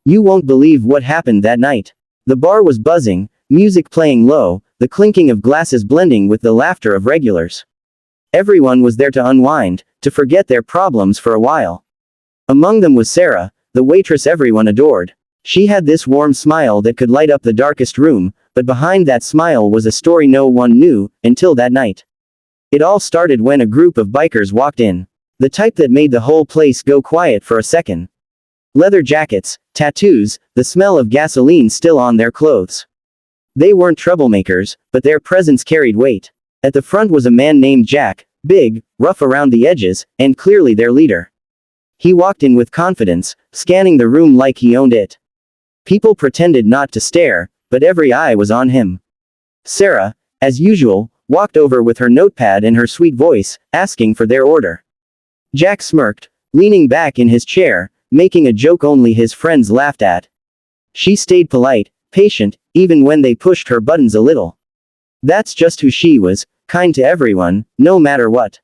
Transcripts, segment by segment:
You won't believe what happened that night. The bar was buzzing, music playing low, the clinking of glasses blending with the laughter of regulars. Everyone was there to unwind, to forget their problems for a while. Among them was Sarah, the waitress everyone adored. She had this warm smile that could light up the darkest room, but behind that smile was a story no one knew, until that night. It all started when a group of bikers walked in. The type that made the whole place go quiet for a second. Leather jackets, tattoos, the smell of gasoline still on their clothes. They weren't troublemakers, but their presence carried weight. At the front was a man named Jack, big, rough around the edges, and clearly their leader. He walked in with confidence, scanning the room like he owned it. People pretended not to stare, but every eye was on him. Sarah, as usual, walked over with her notepad and her sweet voice, asking for their order. Jack smirked, leaning back in his chair, making a joke only his friends laughed at. She stayed polite, patient, even when they pushed her buttons a little. That's just who she was, kind to everyone, no matter what.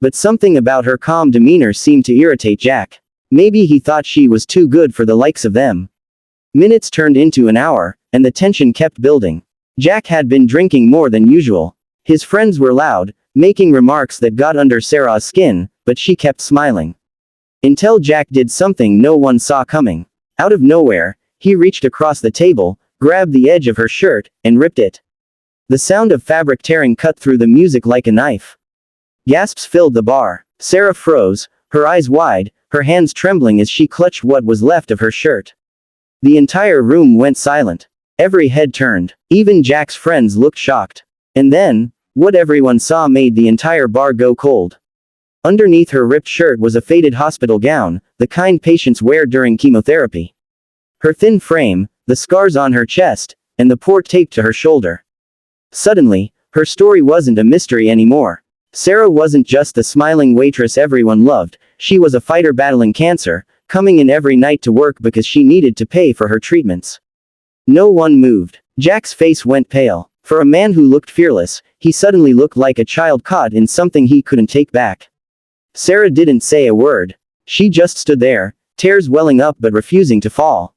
But something about her calm demeanor seemed to irritate Jack. Maybe he thought she was too good for the likes of them. Minutes turned into an hour, and the tension kept building. Jack had been drinking more than usual. His friends were loud, making remarks that got under Sarah's skin, but she kept smiling. Until Jack did something no one saw coming. Out of nowhere, he reached across the table, grabbed the edge of her shirt, and ripped it. The sound of fabric tearing cut through the music like a knife. Gasps filled the bar. Sarah froze, her eyes wide, her hands trembling as she clutched what was left of her shirt. The entire room went silent. Every head turned. Even Jack's friends looked shocked. And then, what everyone saw made the entire bar go cold. Underneath her ripped shirt was a faded hospital gown, the kind patients wear during chemotherapy. Her thin frame, the scars on her chest, and the poor tape to her shoulder. Suddenly, her story wasn't a mystery anymore. Sarah wasn't just the smiling waitress everyone loved, she was a fighter battling cancer, coming in every night to work because she needed to pay for her treatments. No one moved. Jack's face went pale. For a man who looked fearless, he suddenly looked like a child caught in something he couldn't take back. Sarah didn't say a word. She just stood there, tears welling up but refusing to fall.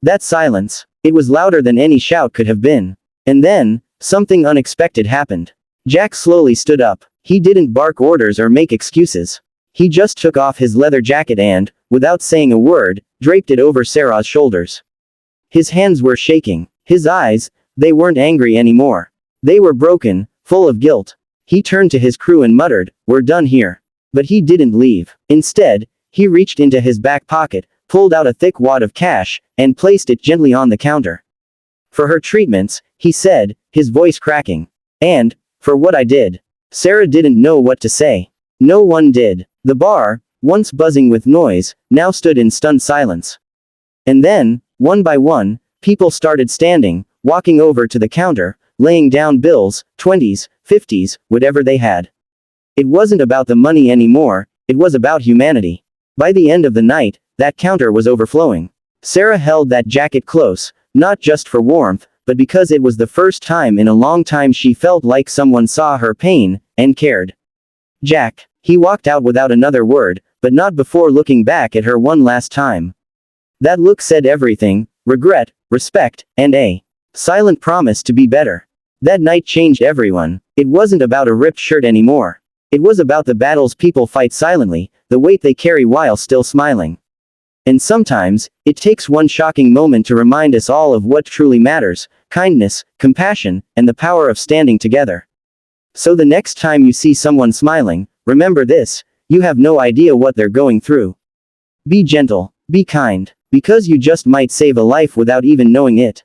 That silence, it was louder than any shout could have been. And then, something unexpected happened. Jack slowly stood up. He didn't bark orders or make excuses. He just took off his leather jacket and, without saying a word, draped it over Sarah's shoulders. His hands were shaking. His eyes, they weren't angry anymore. They were broken, full of guilt. He turned to his crew and muttered, "We're done here." But he didn't leave. Instead, he reached into his back pocket, pulled out a thick wad of cash, and placed it gently on the counter. "For her treatments," he said, his voice cracking. "And, for what I did." Sarah didn't know what to say. No one did. The bar, once buzzing with noise, now stood in stunned silence. And then, one by one, people started standing, walking over to the counter, laying down bills, 20s, 50s, whatever they had. It wasn't about the money anymore, it was about humanity. By the end of the night, that counter was overflowing. Sarah held that jacket close, not just for warmth, but because it was the first time in a long time she felt like someone saw her pain, and cared. Jack. He walked out without another word, but not before looking back at her one last time. That look said everything: regret, respect, and a silent promise to be better. That night changed everyone. It wasn't about a ripped shirt anymore. It was about the battles people fight silently, the weight they carry while still smiling. And sometimes, it takes one shocking moment to remind us all of what truly matters: kindness, compassion, and the power of standing together. So the next time you see someone smiling, remember this: you have no idea what they're going through. Be gentle, be kind, because you just might save a life without even knowing it.